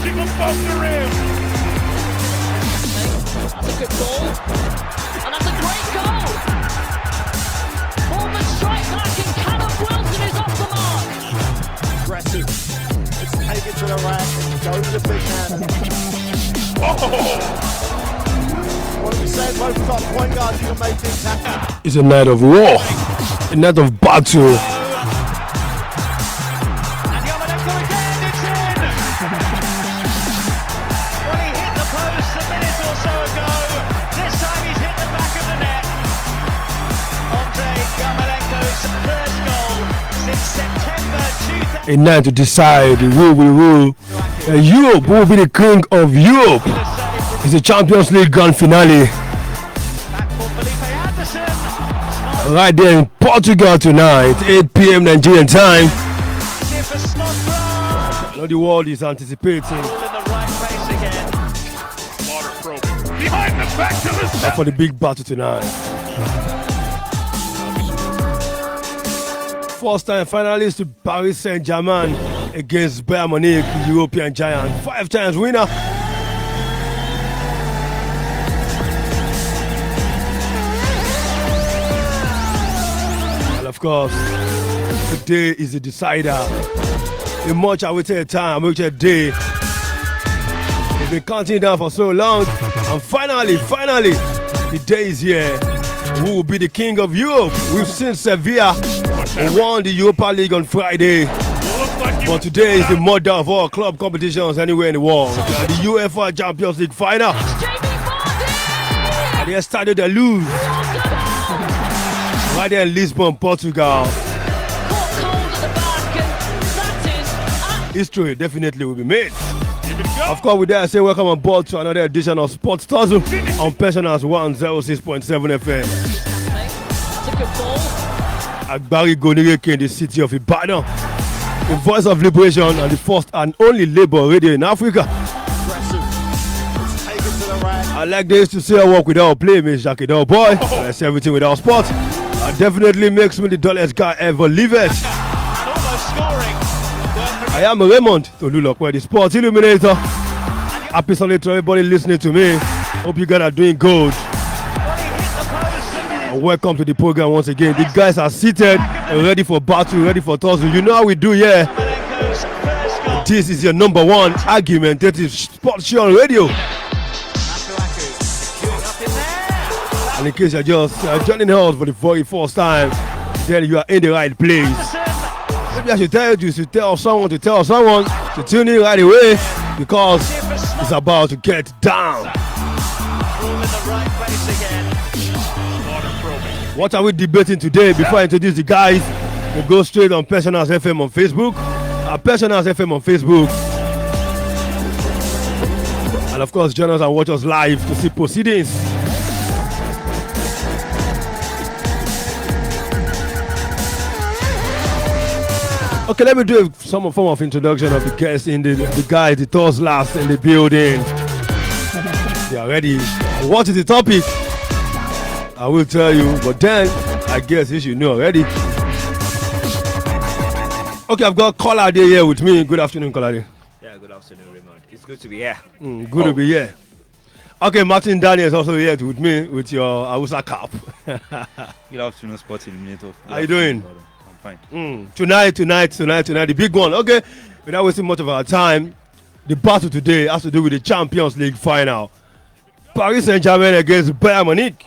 Finishing above the rim. That's a good goal. And that's a great goal. Bournemouth strike back and Callum Wilson is off the mark. Aggressive. Let's take it to the rack. Go to the big man. What do we say? Both top point guards, you can make things happen. It's a night of war, a night of battle. And Yarmolenko again, it's in! Well, he hit the post a minute or so ago. This time he's hit the back of the net. Andrei Yarmolenko's first goal since September 2000. A night to decide who will rule Europe, who will be the king of Europe. It's the Champions League grand finale. Back for Felipe Anderson. Right there in Portugal tonight, 8 p.m. Nigerian time. Here for Snodgrass. Now the world is anticipating All in the right place again. Water probing. Behind the back to the center. for the big battle tonight. First time finalist to Paris Saint-Germain against Bayern Munich, the European giant. 5 times winner. And of course, today is the decider. The much awaited time, awaited day. We've been counting down for so long, and finally, the day is here. Who will be the king of Europe? We've seen Sevilla won the Europa League on Friday, but today is the mother of all club competitions anywhere in the world. The UEFA Champions League final. And they started to lose right there in Lisbon, Portugal. History definitely will be made. Of course, with that, I say welcome on board to another edition of Sports Tuzzle on Pensioners 106.7 FM. That's a good ball. Agbari Gonireke in the city of Ibadan, the voice of liberation and the first and only labor radio in Africa. Aggressive. Let's take it to the rack. I like they used to say I work without play, Miss Jackie Doll boy. That's everything without sport. That definitely makes me the dullest guy ever live it. And almost scoring. I am Raymond Tolulokwe, the sports illuminator. Happy Sunday to everybody listening to me. Hope you guys are doing good. And welcome to the program once again. The guys are seated and ready for battle, ready for tussle. You know how we do, yeah. Yarmolenko's first goal. This is your number one argumentative sports show on radio. Masuaku queuing up in there. And in case you're just joining us for the very first time, then you are in the right place. Anderson. Maybe I should tell you to tell someone to tune in right away, because it's about to get down. All in the right place again. Water probing. What are we debating today? Before I introduce the guys, we go straight on Pensioners FM on Facebook. Pensioners FM on Facebook. And of course, join us and watch us live to see proceedings. Okay, let me do some form of introduction of the guests in the guys, the tours last in the building. They are ready. What is the topic? I will tell you, but then I guess you should know already. Okay, I've got Kolade here with me. Good afternoon, Kolade. Yeah, good afternoon, Raymond. It's good to be here. Good to be here. Okay, Martin Daniel is also here with me with your Hausa cap. Good afternoon, Sports Illuminator. How you doing? I'm fine. Tonight, the big one. Okay, without wasting much of our time, the battle today has to do with the Champions League final. Paris Saint-Germain against Bayern Munich.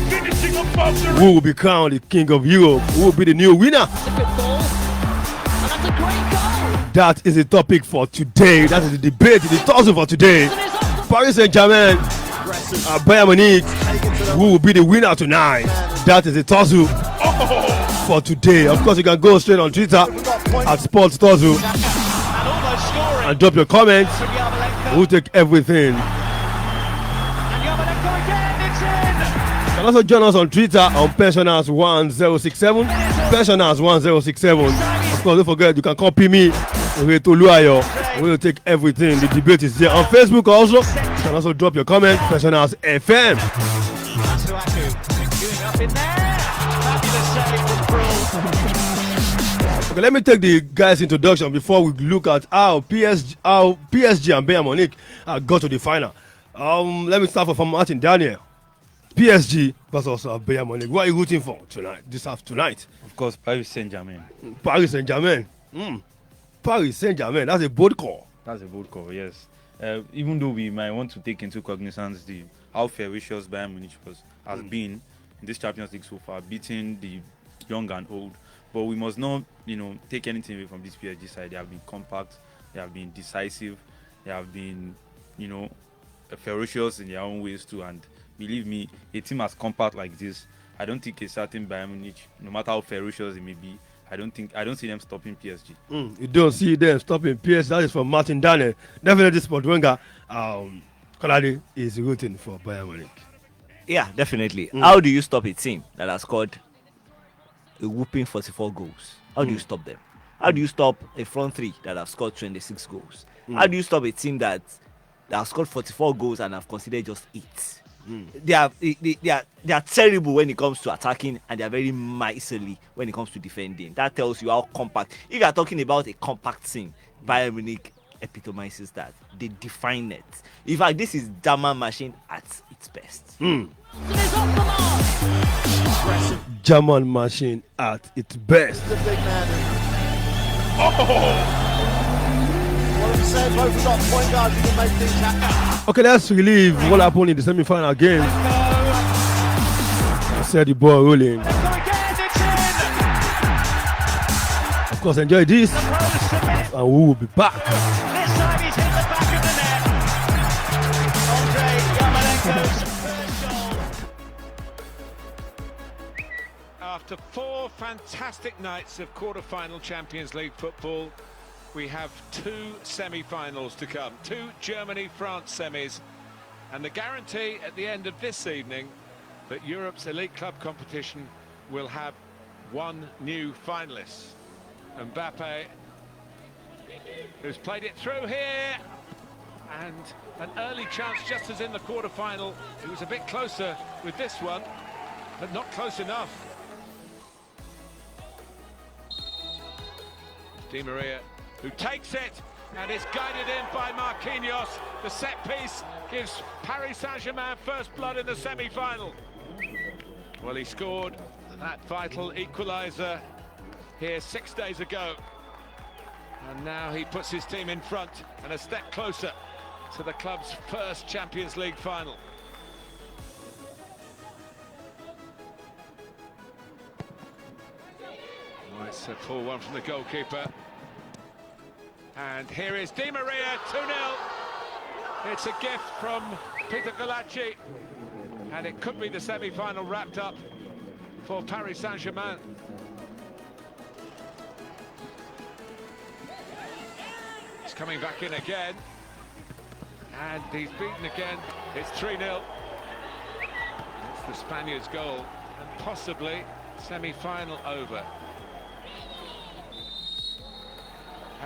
Finishing above the rim. Who will be crowned the king of Europe? Who will be the new winner? That's a good ball. And that's a great goal. That is the topic for today. That is the debate, the tussle for today. And it's off the Paris Saint-Germain, Bayern Munich. Who will be the winner tonight? That is the tussle for today. Of course, you can go straight on Twitter at Sports Tussle And almost scoring. and drop your comments. From Yarmolenko. We'll take everything. And Yarmolenko again, it's in. You can also join us on Twitter on Pensioners 1067. Pensioners 1067. Of course, don't forget you can copy me. We'll take everything. The debate is there on Facebook also. You can also drop your comment. Pensioners FM. Masuaku queuing up in there. Fabulous save from Krul. Okay, let me take the guys' introduction before we look at how PSG and Bayern Munich got to the final. Let me start from Martin Daniel. PSG versus Bayern Munich. What are you rooting for tonight? Tonight? Of course, Paris Saint-Germain. Paris Saint-Germain. Paris Saint-Germain. That's a bold call. That's a bold call, yes. Even though we might want to take into cognizance how ferocious Bayern Munich has been in this Champions League so far, beating the young and old. But we must not, take anything away from this PSG side. They have been compact, they have been decisive, they have been, ferocious in their own ways too. And believe me, a team as compact like this, I don't think a certain Bayern Munich, no matter how ferocious it may be, I don't see them stopping PSG. You don't see them stopping PSG. That is from Martin Daniel. Definitely Sport Wenger. Kolade is rooting for Bayern Munich. Yeah, definitely. How do you stop a team that has scored a whooping 44 goals? How do you stop them? How do you stop a front three that have scored 26 goals? How do you stop a team that have scored 44 goals and have conceded just 8? They are terrible when it comes to attacking, and they are very miserly when it comes to defending. That tells you how compact. If you are talking about a compact team, Bayern Munich epitomizes that. They define it. In fact, this is German machine at its best. German machine at its best. The big man. What do we say? Both have got point guards who can make things happen. Okay, let's relive what happened in the semi-final game. I said the ball rolling. Of course, enjoy this, and we will be back. This time he's hit the back of the net. Andrei Yarmolenko's first goal. After 4 fantastic nights of quarter-final Champions League football, we have 2 semi-finals to come. 2 Germany-France semis. And the guarantee at the end of this evening that Europe's elite club competition will have 1 new finalist. Mbappe, who's played it through here, and an early chance just as in the quarter-final. He was a bit closer with this one, but not close enough. Di Maria, who takes it, and is guided in by Marquinhos. The set piece gives Paris Saint-Germain first blood in the semi-final. Well, he scored that vital equaliser here 6 days ago, and now he puts his team in front and a step closer to the club's first Champions League final. Oh, it's a full one from the goalkeeper, and here is Di Maria, 2-0. It's a gift from Peter Galacci, and it could be the semi-final wrapped up for Paris Saint-Germain. He's coming back in again, and he's beaten again. It's 3-0. It's the Spaniard's goal, and possibly semi-final over.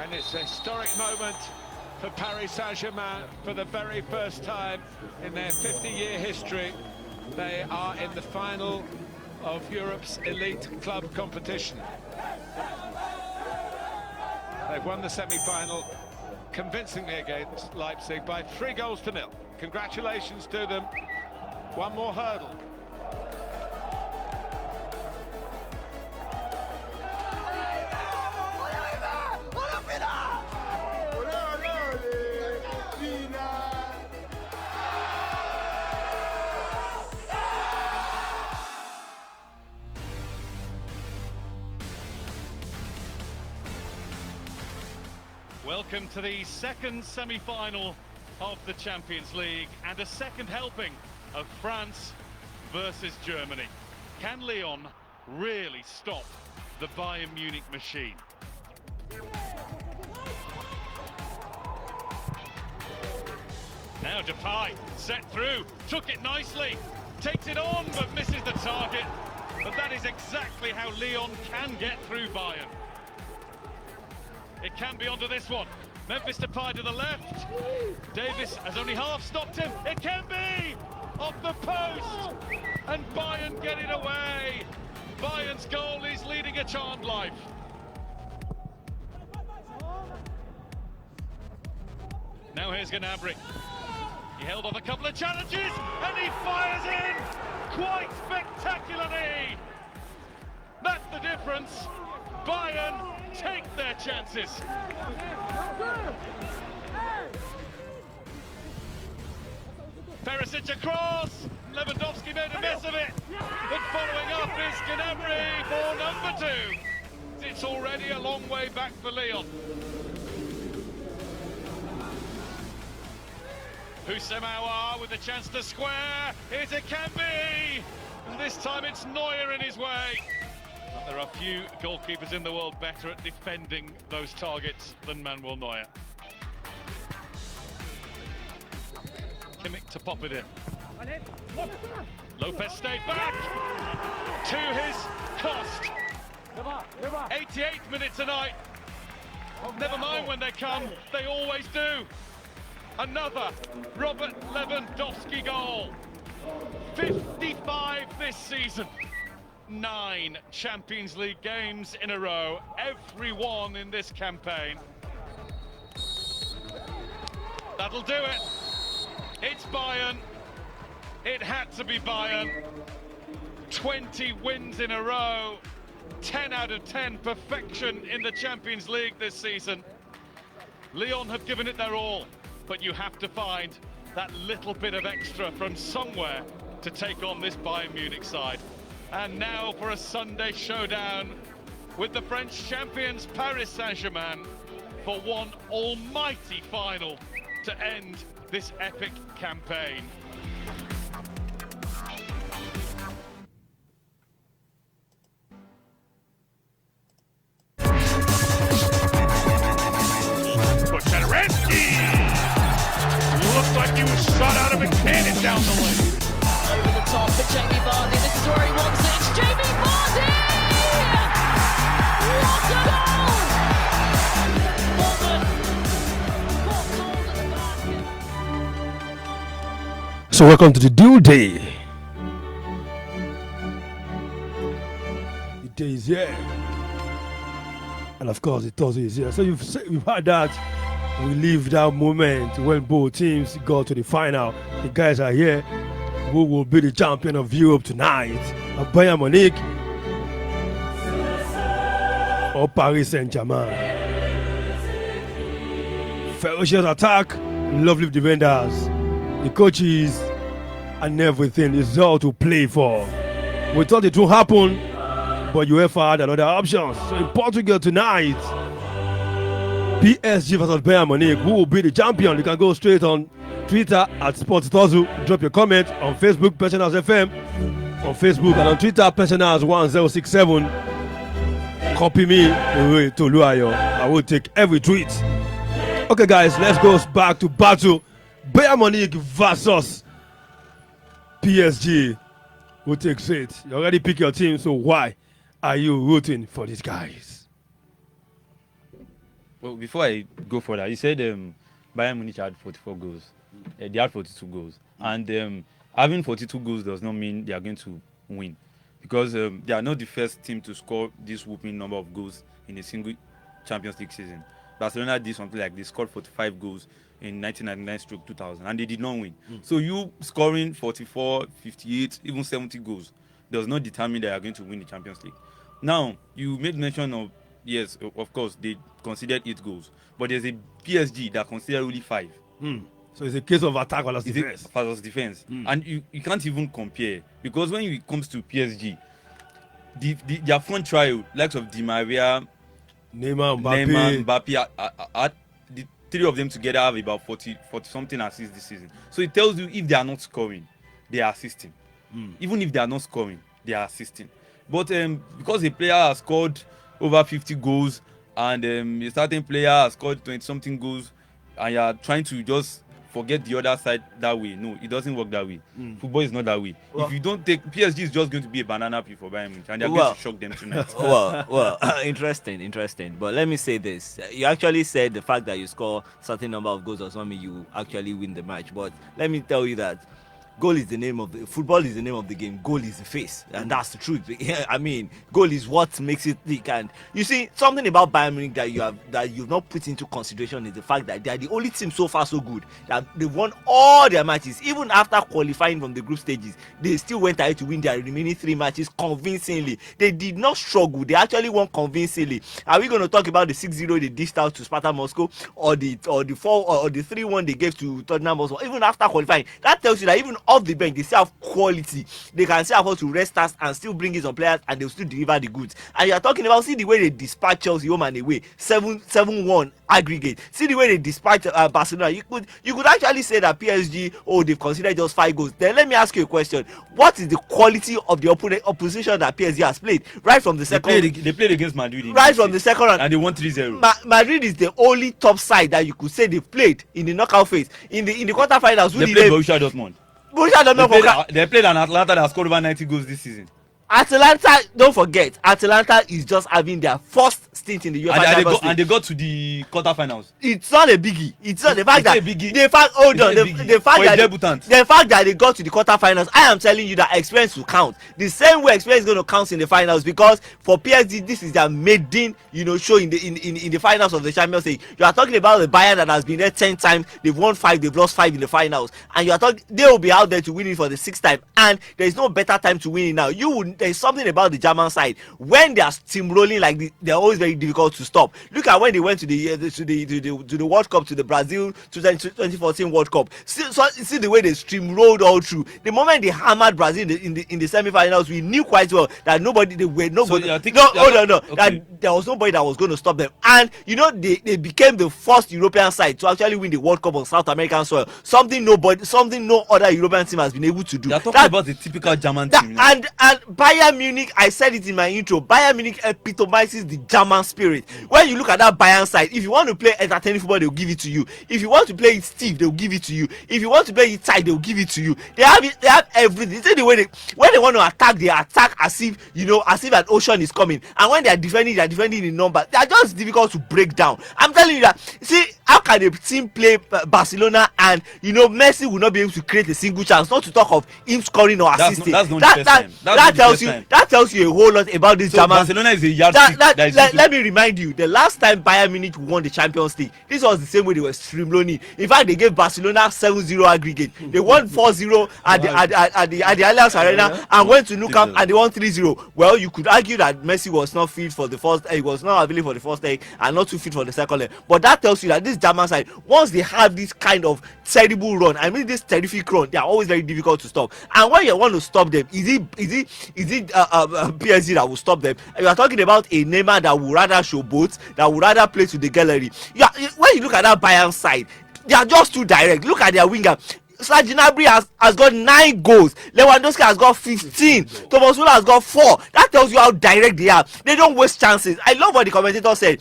And it's a historic moment for Paris Saint-Germain. For the very first time in their 50-year history, they are in the final of Europe's elite club competition. They've won the semi-final convincingly against Leipzig by 3-0. Congratulations to them. One more hurdle. Welcome to the second semi-final of the Champions League and a second helping of France versus Germany. Can Lyon really stop the Bayern Munich machine? Now Depay, set through, took it nicely, takes it on but misses the target. But that is exactly how Lyon can get through Bayern. It can be onto this one. Memphis Depay to the left. Davis has only half stopped him. It can be! Off the post! And Bayern get it away. Bayern's goal is leading a charmed life. Here's Gnabry. He held off a couple of challenges and he fires in quite spectacularly. That's the difference. Bayern take their chances. Perisic across. Lewandowski made a mess of it. But following up is Gnabry for number 2. It's already a long way back for Lyon. Hussein Aouar with a chance to square. Here's it can be. And this time it's Neuer in his way. But there are few goalkeepers in the world better at defending those targets than Manuel Neuer. Kimmich to pop it in. Lopez stayed back. To his cost. 88th minute tonight. Never mind when they come, they always do. Another Robert Lewandowski goal. 55 this season. 9 Champions League games in a row, every one in this campaign. That'll do it. It's Bayern. It had to be Bayern. 20 wins in a row. 10 out of 10 perfection in the Champions League this season. Lyon have given it their all, but you have to find that little bit of extra from somewhere to take on this Bayern Munich side. And now for a Sunday showdown with the French champions Paris Saint-Germain for one almighty final to end this epic campaign. Looked like he was shot out of a cannon down the lane. Over the top for Jamie Vardy. This is where he wants it. It's Jamie Vardy! What a goal! So welcome to the due day. The day is here. And of course the Thursday is here. So you've had that. We leave that moment when both teams go to the final. The guys are here. Who will be the champion of Europe tonight? Bayern Munich or Paris Saint-Germain? Ferocious attack, lovely defenders, the coaches, and everything is all to play for. We thought it would happen, but UEFA had another option. So in Portugal tonight, PSG versus Bayern Munich. Who will be the champion? You can go straight on Twitter at SportsTozu. Drop your comment on Facebook, Pensioners FM on Facebook, and on Twitter, Pensioners1067. Copy me, Toluayo. I will take every tweet. Okay, guys, let's go back to battle. Bayern Munich versus PSG. Who takes it? You already pick your team, so why are you rooting for these guys? Well, before I go further, you said Bayern Munich had 44 goals. They had 42 goals. And having 42 goals does not mean they are going to win. Because they are not the first team to score this whooping number of goals in a single Champions League season. Barcelona did something like they scored 45 goals in 1999-2000, and they did not win. So you scoring 44, 58, even 70 goals does not determine that you are going to win the Champions League. Now, you made mention of, yes, of course, they considered 8 goals, but there's a PSG that considered only 5. So it's a case of attack versus defense. Versus defense. And you can't even compare, because when it comes to PSG, their front trio, likes of Di Maria, Neymar, Mbappe, the 3 of them together have about 40 something assists this season. So it tells you if they are not scoring, they are assisting. Even if they are not scoring, they are assisting. But because a player has scored over 50 goals and a certain player has scored 20 something goals, and you are trying to just forget the other side that way. No, it doesn't work that way. Football is not that way. Well, if you don't take PSG, is just going to be a banana peel for Bayern Munich, and they're going to shock them tonight. Interesting. But let me say this: you actually said the fact that you score certain number of goals does not mean you actually win the match. But let me tell you that Goal is the name of the football. Is the name of the game. Goal is the face, and that's the truth. I mean, goal is what makes it thick. And you see, something about Bayern Munich that you've not put into consideration is the fact that they are the only team so far so good that they've won all their matches. Even after qualifying from the group stages, they still went ahead to win their remaining 3 matches convincingly. They did not struggle. They actually won convincingly. Are we going to talk about the 6-0 they dished out to Sparta Moscow, or the 3-1 they gave to Tottenham Moscow? Even after qualifying, that tells you that even off the bench they still have quality. They can still afford to rest us and still bring in some players, and they'll still deliver the goods. And you are talking about, see the way they dispatch Chelsea home and away, 7-1 aggregate. See the way they dispatch Barcelona. You could actually say that PSG, they've considered just 5 goals. Then let me ask you a question: what is the quality of the opposition that PSG has played right from the second? They played against Madrid right from the second round, and they won 3-0. Madrid is the only top side that you could say they've played in the knockout phase. In the quarterfinals, they played Borussia Dortmund. They played an Atlanta that scored over 90 goals this season. Atalanta, don't forget, Atalanta is just having their first stint in the UEFA Champions League. And they got to the quarterfinals. It's not a biggie. It's not the fact that the fact that they got to the quarterfinals. I am telling you that experience will count. The same way experience is going to count in the finals, because for PSG this is their maiden, show in the finals of the Champions League. You are talking about the Bayern that has been there 10 times. They've won 5. They've lost 5 in the finals, and you are talking they will be out there to win it for the 6th time. And there is no better time to win it now. There's something about the German side when they are steamrolling like this, they're always very difficult to stop. Look at when they went to the World Cup, to the Brazil 2014 World Cup. See the way they steamrolled all through. The moment they hammered Brazil in the semi-finals, we knew quite well that there was nobody that was going to stop them. And they became the first European side to actually win the World Cup on South American soil. Something no other European team has been able to do. They're talking about the typical German team. And Bayern Munich, I said it in my intro, Bayern Munich epitomizes the German spirit. When you look at that Bayern side, if you want to play entertaining football, they'll give it to you. If you want to play it stiff, they'll give it to you. If you want to play it tight, they'll give it to you. They have everything. See the way when they want to attack, they attack as if an ocean is coming. And when they are defending in numbers. They are just difficult to break down. I'm telling you that. See, how can a team play Barcelona and Messi will not be able to create a single chance, not to talk of him scoring or assisting. That tells you a whole lot about this German. Barcelona is a yardstick. Let me remind you, the last time Bayern Munich won the Champions League, this was the same way they were streamlining. In fact, they gave Barcelona 7-0 aggregate. They won 4-0 at the Allianz Arena and went to Nou Camp and they won 3-0. Well, you could argue that Messi was not fit for the first. He was not available for the first leg and not too fit for the second leg. But that tells you that this German side, once they have this kind of terrible run, this terrific run, they are always very difficult to stop. And when you want to stop them, is it PSG that will stop them? You are talking about a Neymar that would rather showboat, that would rather play to the gallery. Yeah, when you look at that Bayern side, they are just too direct. Look at their winger. Serge Gnabry has got 9 goals. Lewandowski has got 15. Thomas Müller has got 4. That tells you how direct they are. They don't waste chances. I love what the commentator said.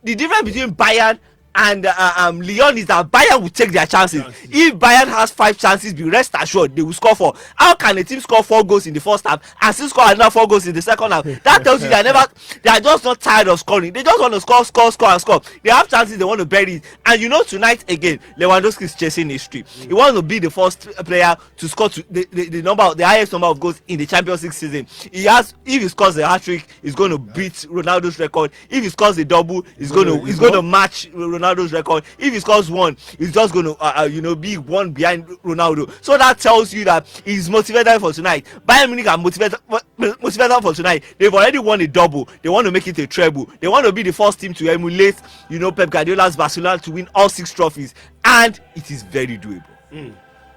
The difference between Bayern and Lyon is that Bayern will take their chances. If Bayern has 5 chances, be rest assured they will score 4. How can a team score 4 goals in the first half and still score another 4 goals in the second half? That tells you they are just not tired of scoring. They just want to score. They have chances, they want to bury it. And tonight again, Lewandowski is chasing history. He wants to be the first player to score the highest number of goals in the Champions League season. If he scores the hat-trick, he's going to beat Ronaldo's record. If he scores a double, he's going to match Ronaldo's record. If he scores 1, he's just going to be 1 behind Ronaldo. So that tells you that he's motivated for tonight. Bayern Munich are motivated for tonight. They've already won a double. They want to make it a treble. They want to be the first team to emulate Pep Guardiola's Barcelona to win all 6 trophies, and it is very doable.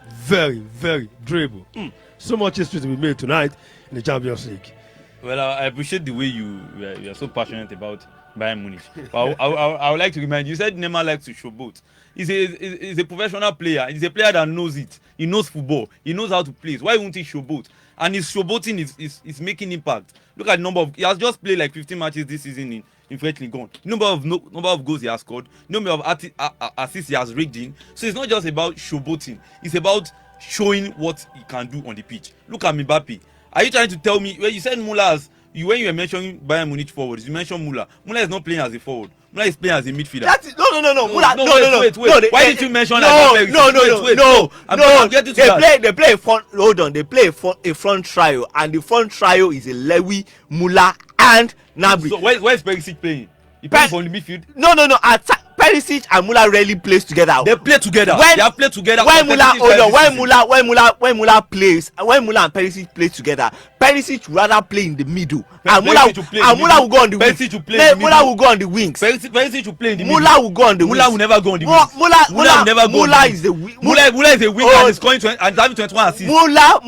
Very, very doable. So much history to be made tonight in the Champions League. Well, I appreciate the way you are so passionate about Bayern Munich. I would like to remind you, said Neymar likes to showboat. He's a professional player. He's a player that knows it. He knows football. He knows how to play. Why won't he showboat? And his showboating is making impact. Look at the number of. He has just played like 15 matches this season in French League 1. Number of goals he has scored. Number of assists he has rigged in. So it's not just about showboating. It's about showing what he can do on the pitch. Look at Mbappe. Are you trying to tell me when you said Müller when you were mentioning Bayern Munich forwards, you mentioned Müller. Müller is not playing as a forward. Mula is playing as a midfielder. That is, no. Mula, no. Wait. Why didn't you mention that? No. I'm getting to that. They play a front. Hold on. They play a front trio, and the front trio is a Lewy, Mula, and Nabri. So where's Perisic playing? He plays on the midfield. No. Perisic and Mula rarely plays together. They play together. They have played together. When Mula plays, when Mula and Perisic play together, Perisic rather play in the middle, and Mula will go on the wings. Mula will go on the wings. Perisic will play in the middle. Mula will go on the wings. Mula will never go on the wings. Mula will never go. Mula is the Mula is a winger and is going to and having 21 assists. Mula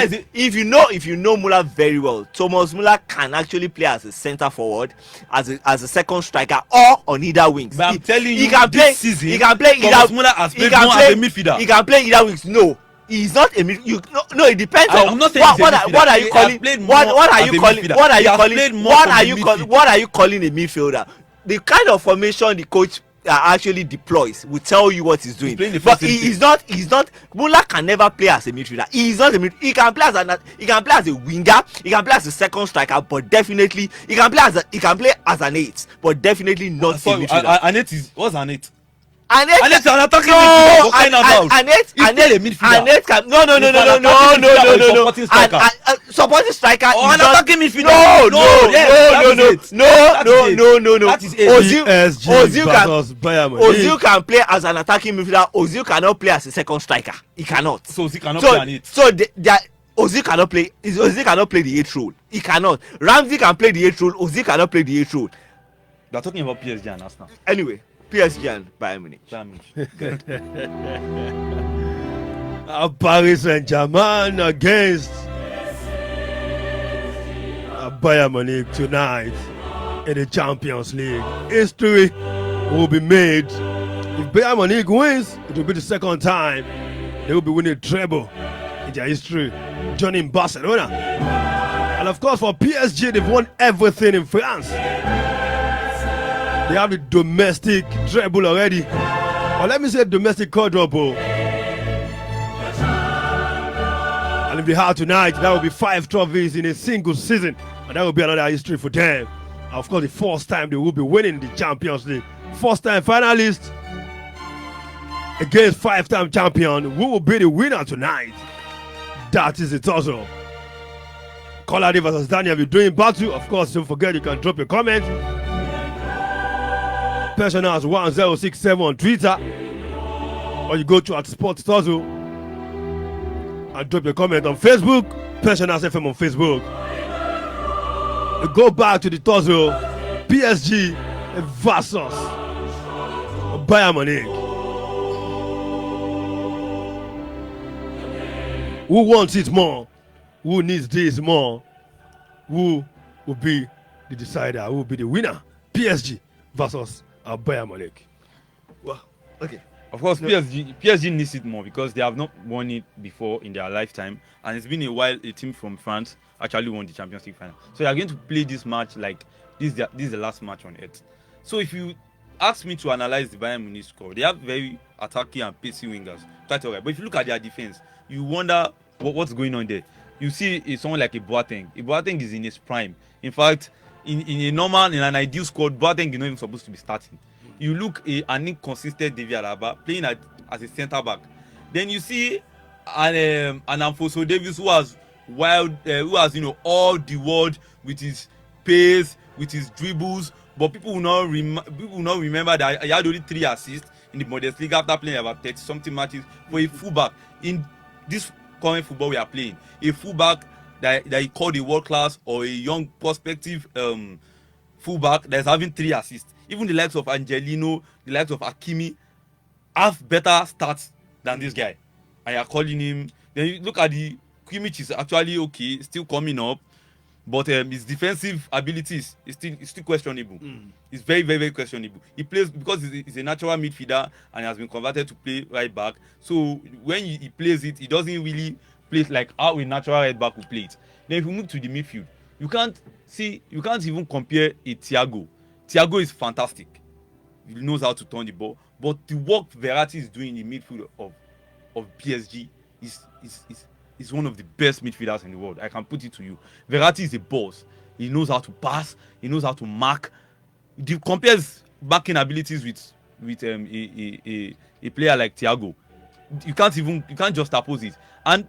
is if you know Mula very well, Thomas Mula can actually play as a centre forward, as a second striker, or on either wings. But I'm telling you, he can play. Season, He can play either. Thomas Mula has played more as a midfielder. He can play either wings. No, he's not a midfielder. No, it depends on I'm not saying what are you calling. What are you calling a midfielder? The kind of formation the coach actually deploys will tell you what he's doing. But he's not. Mula can never play as a midfielder. He's not a midfielder. He can play as a winger. He can play as a second striker, but definitely he can play as an eight, but definitely not a midfielder. An eight is what's an eight? An eight is an attacking midfielder. An eight can no. Supporting striker. Or an attacking midfielder. No. That is Ozil can play as an attacking midfielder. Ozil cannot play as a second striker. He cannot. So Ozil cannot play an eight. So Ozil cannot play. Ozil cannot play the eight role. He cannot. Ramsey can play the eight role. Ozil cannot play the eight role. They're talking about PSG and Arsenal. Anyway, PSG and Bayern Munich. Good. Paris Saint-Germain against Bayern Munich tonight in the Champions League. History will be made. If Bayern Munich wins, it will be the second time they will be winning treble in their history, joining Barcelona. And of course, for PSG, they've won everything in France. They have the domestic treble already. Or let me say domestic quadruple. And if they have tonight, that will be 5 trophies in a single season. And that will be another history for them. And of course, the first time they will be winning the Champions League. First time finalist against 5-time champion. Who will be the winner tonight? That is it also. Colade versus Daniel, if you're doing battle, of course, don't forget you can drop your comment. Personals 1067 on Twitter, or you go to @SportsTuzzle and drop your comment on Facebook. Personals FM on Facebook. We go back to the Tuzzle. PSG versus Bayern Munich. Who wants it more? Who needs this more? Who will be the decider? Who will be the winner? PSG versus Bayern Munich. Well, okay. Of course, PSG needs it more because they have not won it before in their lifetime, and it's been a while a team from France actually won the Champions League final. So they are going to play this match like this is the last match on earth. So if you ask me to analyze the Bayern Munich score, they have very attacking and pacey wingers. Quite alright. But if you look at their defense, you wonder what's going on there. You see someone like a Boateng. Boateng is in his prime. In fact, in an ideal squad, Boateng is not even supposed to be starting. You look an inconsistent David Alaba playing as a centre back. Then you see an Alphonso Davies who has all the world with his pace, with his dribbles. But people will not remember that he had only 3 assists in the Bundesliga after playing about 30-something matches for a fullback. In this current football we are playing, a fullback that he called a world class or a young prospective fullback that's having 3 assists. Even the likes of Angelino, the likes of Hakimi have better stats than this guy. And you're calling him. Then you look at the Kimmich is actually okay, still coming up, but his defensive abilities is still questionable. It's very, very, very questionable. He plays because he's a natural midfielder and has been converted to play right back. So when he plays it, he doesn't really play like how a natural right back would play it. Then if you move to the midfield, you can't even compare a Thiago. Thiago is fantastic. He knows how to turn the ball, but the work Verratti is doing in the midfield of PSG is one of the best midfielders in the world. I can put it to you. Verratti is a boss. He knows how to pass. He knows how to mark. compares backing abilities with a player like Thiago. You can't just oppose it. And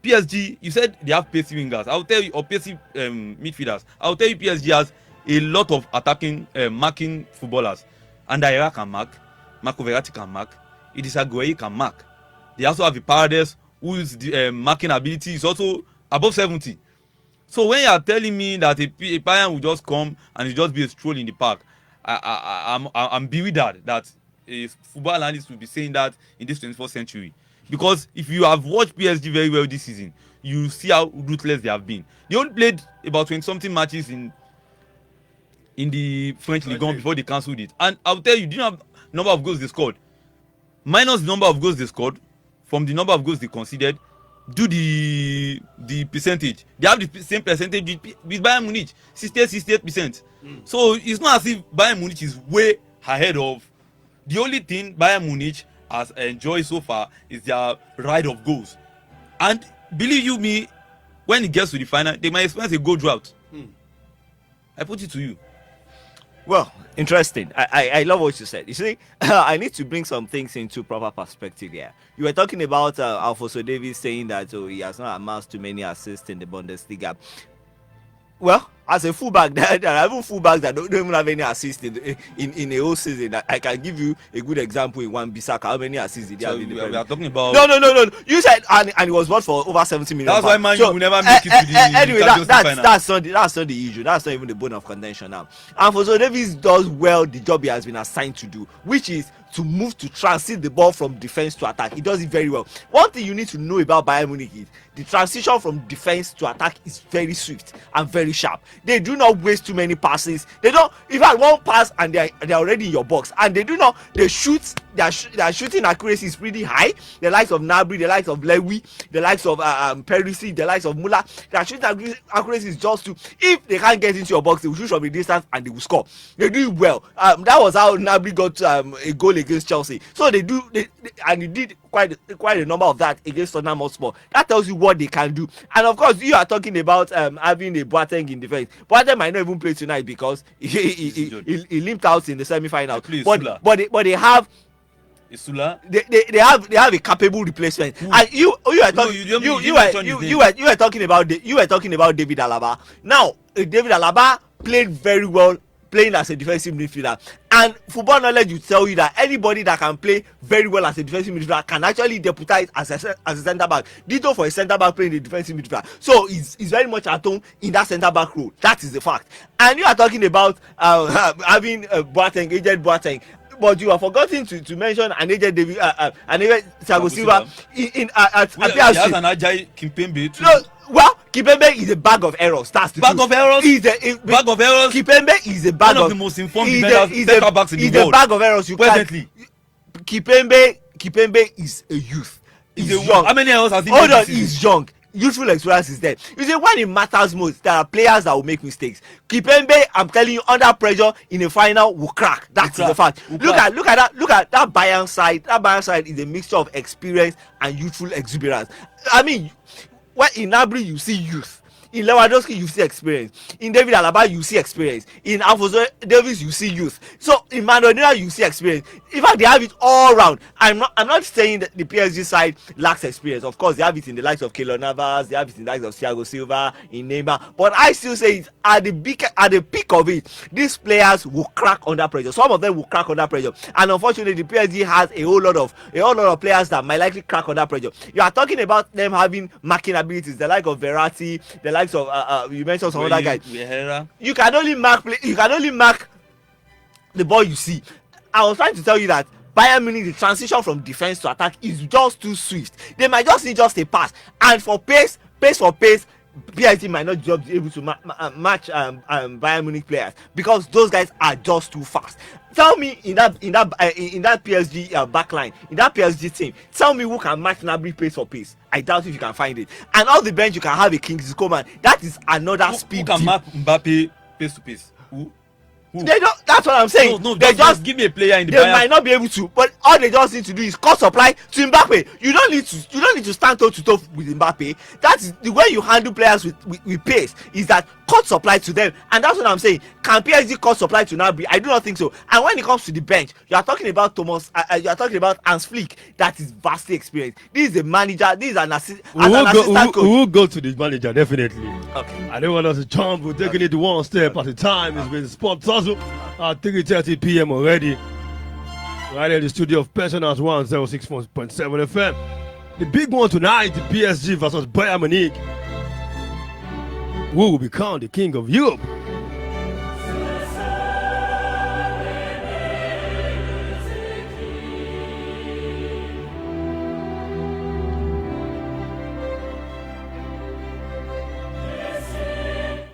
PSG, you said they have pacey wingers. I'll tell you, or pacey midfielders. I'll tell you, PSG has a lot of attacking, marking footballers. And Aira can mark, Marco Verratti can mark, Idrissa Gueye can mark. They also have a Paredes whose marking ability is also above 70. So when you are telling me that a Bayern will just come and it just be a stroll in the park, I'm bewildered that a football analyst will be saying that in this 21st century. Because if you have watched PSG very well this season, you see how ruthless they have been. They only played about 20-something matches in the French Ligue 1 before they cancelled it. And I'll tell you, do you know the number of goals they scored? Minus the number of goals they scored from the number of goals they conceded, do the percentage. They have the same percentage with Bayern Munich, 68%. So it's not as if Bayern Munich is way ahead of. The only thing Bayern Munich has enjoyed so far is their ride of goals. And believe you me, when it gets to the final, they might experience a goal drought. I put it to you. Well, interesting. I love what you said. You see, I need to bring some things into proper perspective here. You were talking about Alphonso Davies saying that he has not amassed too many assists in the Bundesliga. Well, as a fullback, there are even fullbacks that don't even have any assists in a whole season. I can give you a good example in Wan-Bissaka. How many assists did he have in the Premier League? We are talking about... No. You said, and he was bought for over 70 million. That's why Man U will never make it to the anyway, Champions League final. That's not the issue. That's not even the bone of contention now. And for Davies does well the job he has been assigned to do, which is to move to transit the ball from defense to attack. He does it very well. One thing you need to know about Bayern Munich is the transition from defense to attack is very swift and very sharp. They do not waste too many passes. They don't. If you had one pass and they're already in your box, and they do not. They shoot. Their shooting accuracy is pretty high. The likes of Gnabry, the likes of Lewy, the likes of Perisic, the likes of Muller. Their shooting accuracy is just to. If they can't get into your box, they will shoot from a distance and they will score. They do it well. That was how Gnabry got a goal against Chelsea. So they do, and he did quite a number of that against Tottenham Hotspur. That tells you what they can do. And of course, you are talking about having a Boateng in defense. Boateng might not even play tonight because he limped out in the semi-final. But they have. They have a capable replacement. And you were talking about David Alaba. Now David Alaba played very well playing as a defensive midfielder, and football knowledge will tell you that anybody that can play very well as a defensive midfielder can actually deputize as a centre back. Ditto for a centre back playing the defensive midfielder. So he's very much at home in that centre back role. That is the fact. And you are talking about having Boateng, aged Boateng. But you have forgotten to mention an aged David, an aged Thiago Silva at PSG. He has an agile Kimpembe too. No, well, Kimpembe is a bag of errors. That's the bag truth. of errors. Bag of errors. Kimpembe is a bag of the most informed centre backs in the world. He's a bag of errors. Presently, Kimpembe is a youth. He's young. How many errors has he made? Hold on, he's young. Youthful experience is there. You see, when it matters most, there are players that will make mistakes. Kimpembe, I'm telling you, under pressure in a final will crack. That's the fact. Look at that Bayern side. That Bayern side is a mixture of experience and youthful exuberance. I mean, when in Gnabry you see youth. In Lewandowski you see experience. In David Alaba you see experience. In Alphonso Davies you see youth. So in Manuel Neuer you see experience. In fact, they have it all round. I'm not saying that the PSG side lacks experience. Of course, they have it in the likes of Keylor Navas, they have it in the likes of Thiago Silva, in Neymar. But I still say it at the peak of it, these players will crack under pressure. Some of them will crack under pressure. And unfortunately, the PSG has a whole lot of players that might likely crack under pressure. You are talking about them having marking abilities, the like of Verratti, the likes of you mentioned some other guys. You can only mark the ball you see. I was trying to tell you that Bayern Munich, the transition from defense to attack is just too swift. They might just need a pass, and for pace, PSG might not just be able to match Bayern Munich players because those guys are just too fast. Tell me in that PSG backline, in that PSG team, tell me who can match Gnabry pace for pace. I doubt if you can find it. And off the bench, you can have a Kingsley Coman. That is another speed. Who can mark Mbappe pace to pace? Who? They don't. That's what I'm saying. No, they just give me a player in the they Bayern. might not be able to, but all they just need to do is cut supply to Mbappe. You don't need to stand toe to toe with Mbappe. That is the way you handle players with pace, is that cut supply to them. And that's what I'm saying. Can PSG cut supply to Gnabry? I do not think so. And when it comes to the bench, you are talking about you are talking about Hans Flick, that is vastly experienced. This is a manager, this is an assistant coach. We will go to the manager, definitely. Okay. I don't want us to jump. We're taking it one step at a time. It's been Sport Hustle at 3:30 p.m. already. Right in the studio of Pensioners 106.7 FM. The big one tonight, the PSG versus Bayern Munich. Who will become the king of Europe?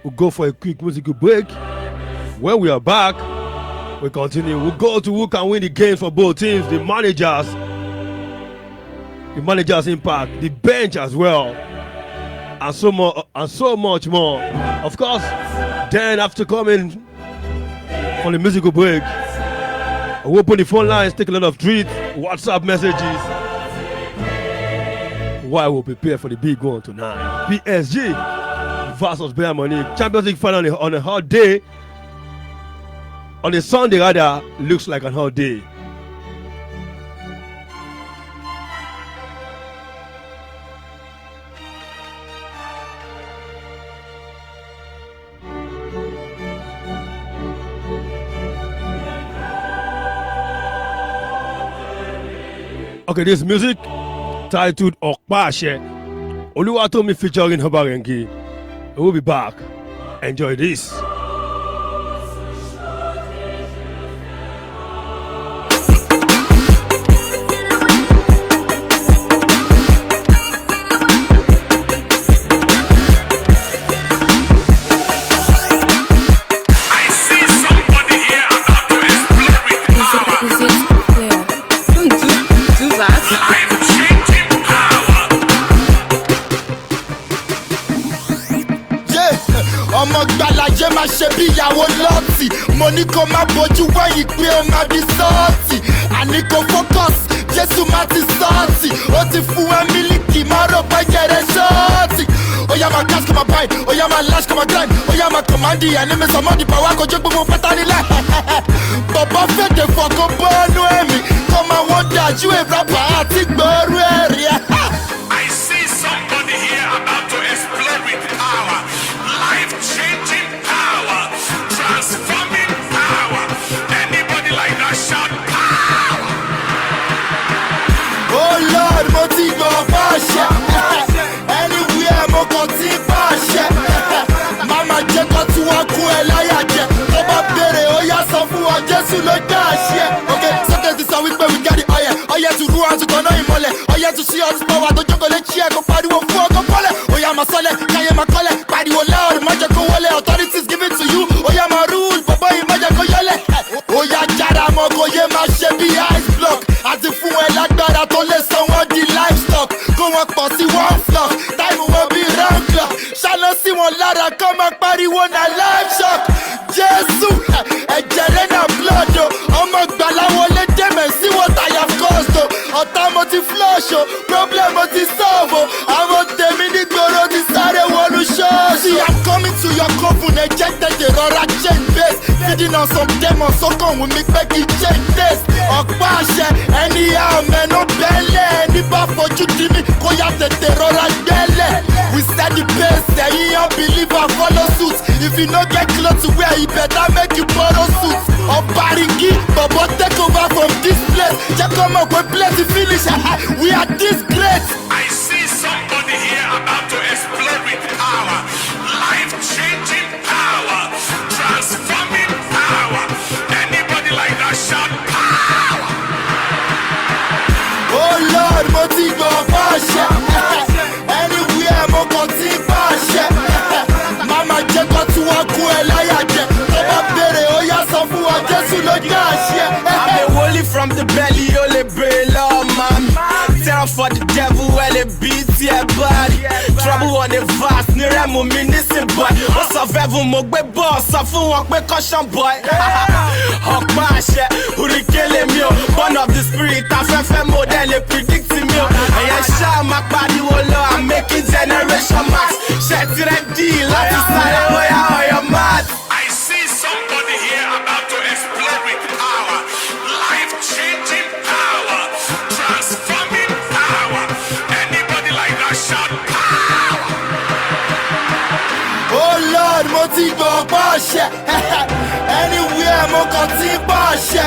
We'll go for a quick musical break. When we are back, we continue. We'll go to who can win the games for both teams, the managers impact, the bench as well, and so much more. Of course, then after coming from the musical break, we'll open the phone lines, take a lot of tweets, WhatsApp messages, while we'll prepare for the big one tonight. PSG versus Bayern Munich. Champions League final on a hot day. On a Sunday, rather, looks like a hot day. Okay, this music titled Okpashe, Oluwatomi featuring Habarengi. We'll be back. Enjoy this. máa ṣe bí ìyàwó lọ́ọ̀tì mo ní kó má bójú wẹ̀yìn pé ó máa di sọ́ọ̀tì àní kó focus Jésù má ti sọ́ọ̀tì ó ti fún ẹ mílíkì má rò pé jẹrẹ ṣọ́ọ̀tì ó yá máa gas kó máa bite ó yá máa lash kó máa grind ó yá máa command ẹni mi sọ mọ́ọ̀dì pàwọ́ àkójọ gbogbo pátá nílẹ̀ bọ̀bọ̀ fèdè fọ̀kọ́ bọ́ọ̀nù ẹ̀mí kó máa wọ́n dájú ìrọ̀bà àti gbòòrò ẹ̀rí ẹ̀. I see somebody here about to explode with power, life-changing power, transforming power. Anybody like that shout power? Oh Lord, mo ti gbọ́ fàṣẹ, anywhere mo kàn ti fàṣẹ. Mama jẹ́ kó tí wọ́n kú ẹ láyà jẹ, tó bá béèrè ó yá sọ fún wa Jésù ló dá àṣẹ. Okay, sọ́kẹ́ ti sọ wípé we got the oil, oil to rule and to turn on ìmọ̀lẹ̀, oil to see all this power tó jókòó lé chi ẹ̀ kó pariwo fún ọkọ̀ bọ́lẹ̀. Ó yá máa sọ́lẹ̀, káyé máa kọ́lẹ̀, pariwo loud, má jẹ́ kó wọlé, authorities give it to you. Ó yá máa rule, bọ̀bọ̀ yìí má jẹ́ kó yọlẹ̀. Ó yá jára mọ́ kó yé máa ṣe bí ice block, àti fún ẹ lágbára tó lè sọ wọ́n di livestock. Kó wọn pọ̀ sí one flock, táìmù wọn bí round clock. Ṣáná sí wọn lára kọ́ máa pariwo na live shock. Jésù, ẹ̀jẹ̀ rẹ̀ na blood o, ọmọ gbàlà wọlé dẹ́mẹ̀ sí what I have caused o. Ọ̀tá mo ti flush o, problem mo ti solve o. Àwọn tèmi nígboro ti sáré wọnú ṣọ́ọ̀ṣì. I'm coming to your coven, ẹ̀jẹ̀ tètè rọra change base. Feeding on some demons, sọ́kàn wù mí pé kí change taste. Ọ̀pá àṣẹ, ẹni àmẹ́nu bẹ́lẹ̀. Ẹni bá fojú di mi, kó yá tètè rọra gbẹ́lẹ̀. We set the pace, ẹ̀yin unbeliever follow suit. If you no get clothes to wear, you better make you borrow suit. Ọ̀bàrìngì, bọ̀bọ̀ take over from this place. Jẹ́ kó mọ̀ pé play to finish, we are this great. I see somebody here about to explode with power, life-changing power, transforming power. Anybody like that shout power? Oh Lord, mo ti gbọ́ fàṣẹ, anywhere mo kàn ti fàṣẹ. Mama jẹ́ kó tí wọ́n kú ẹ láyà jẹ, tó bá béèrè ó yá sọ fún wa Jésù ló dá àṣẹ. I'm a holy from the belly, only brain, Lord, man. Terror for the devil, well, it beats your body. Trouble on the vast, near lẹ́mu mi nísìn boy. Ó sọ fẹ́ fún mo gbé bọ́ọ̀ sọ fún wọn pé caution boy. Ọ̀pá àṣẹ hurricane mi o. Born of the spirit afẹ́fẹ́ mo dẹ̀ lè predict mi o. Ẹ̀yẹ ṣáà máa pariwo lọ I'm making generation max. Ṣé ti rẹ̀ dì láti sáré bóyá ọ̀yọ́ mat. I see somebody here about to explode with power, life-changing power, transforming power. Anybody like that shout power? Oh Lord, mo ti gbọ́ pàṣẹ. Anywhere mo kàn ti pàṣẹ.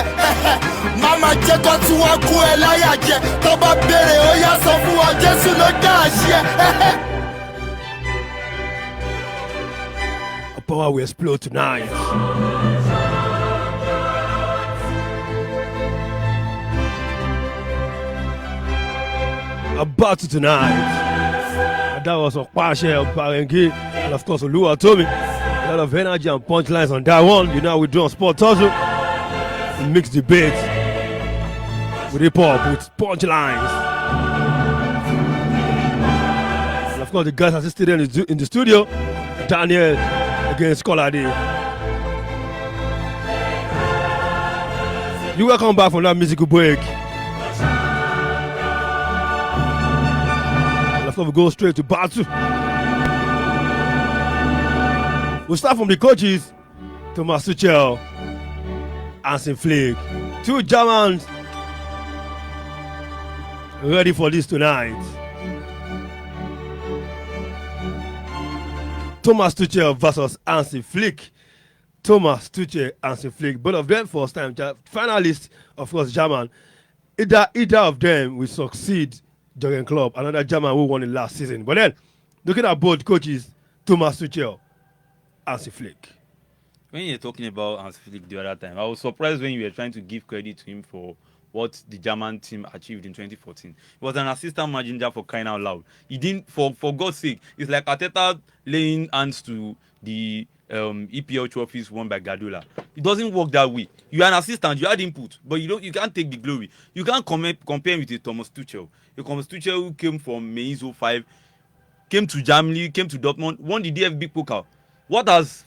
Mama jẹ́ kó tí wọ́n kú ẹ láyà jẹ. Tó bá béèrè ó yá sọ fún wa Jésù ló dá àṣẹ. Power will explode tonight. About to tonight. And that was a Pasha of Barengi, and of course Olua Tomi. A lot of energy and punchlines on that one. You know we do on Sport also. Mixed debate with hip hop with punchlines. And of course the guys assisted in the studio. Daniel against Scholar Day. You welcome back from that musical break. And after we go straight to battle. We'll start from the coaches, Thomas Tuchel and St. Flick. Two Germans ready for this tonight. Thomas Tuchel versus Hansi Flick. Thomas Tuchel, Hansi Flick. Both of them first time finalists, of course, German. Either of them will succeed Jurgen Klopp, another German who won it last season. But then, looking at both coaches, Thomas Tuchel, Hansi Flick. When you're talking about Hansi Flick the other time, I was surprised when you were trying to give credit to him for what the German team achieved in 2014. He was an assistant manager for crying out loud. He didn't, for God's sake, it's like Arteta laying hands to the EPL trophies won by Guardiola. It doesn't work that way. You are an assistant, you had input, but you can't take the glory. You can't compare with a Thomas Tuchel. A Thomas Tuchel who came from Mainz 05, came to Germany, came to Dortmund, won the DFB Pokal. What has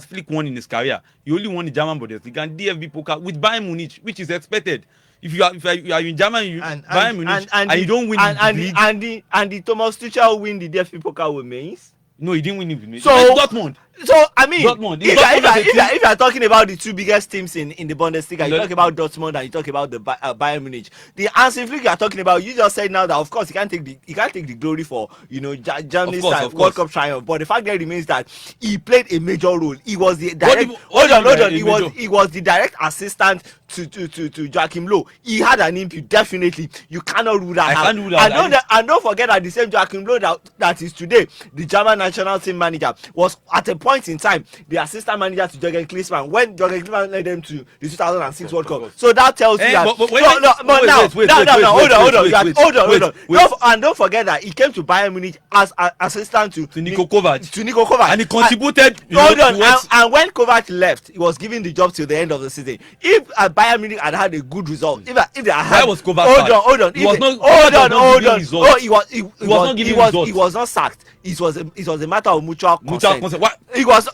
Flick won in his career? He only won the German Bundesliga and DFB Pokal with Bayern Munich, which is expected. If you are in Germany, Bayern Munich, and you don't win the league. And the Thomas Tuchel win the DFB Pokal with Mainz? No, he didn't win it with Mainz. So Dortmund. So I mean, if you are talking about the two biggest teams in the Bundesliga, you talk about Dortmund and you talk about the Bayern Munich. The Hansi Flick you are talking about, you just said now that of course he can't take the glory for Germany's World Cup triumph, but the fact that remains that he played a major role. He was the direct. Hold on. He was the direct assistant to Joachim Low. He had an input. Definitely, you cannot rule that out. And don't forget that the same Joachim Low that is today the German national team manager was at a point in time the assistant manager to Jurgen Klinsmann when Jurgen Klinsmann led them to the 2006 World Cup. So that tells you that. Hold on. And don't forget that he came to Bayern Munich as assistant to Nico Kovac. And he contributed. And when Kovac left, he was given the job till the end of the season. If Bayern Munich had a good result, if they had, why was Kovac hold on. He was not sacked. It was a matter of mutual consent. He was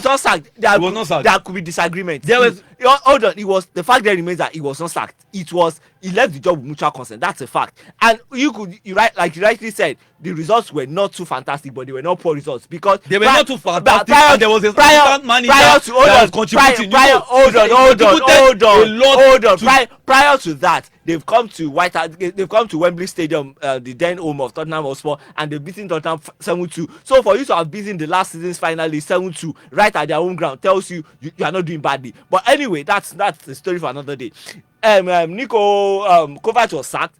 not sacked. There could be disagreement. It was the fact that remains that he was not sacked. He left the job with mutual consent. That's a fact. And like you rightly said, the results were not too fantastic, but they were not poor results because they were not too fantastic. And there was a manager that was contributing. Prior to that, they've come to Wembley Stadium, the then home of Tottenham Hotspur, and they've beaten Tottenham 7-2. So for you to have beaten the last season's finalists 7-2 right at their home ground tells you are not doing badly. But anyway, that's the story for another day. Nico Kovac was sacked.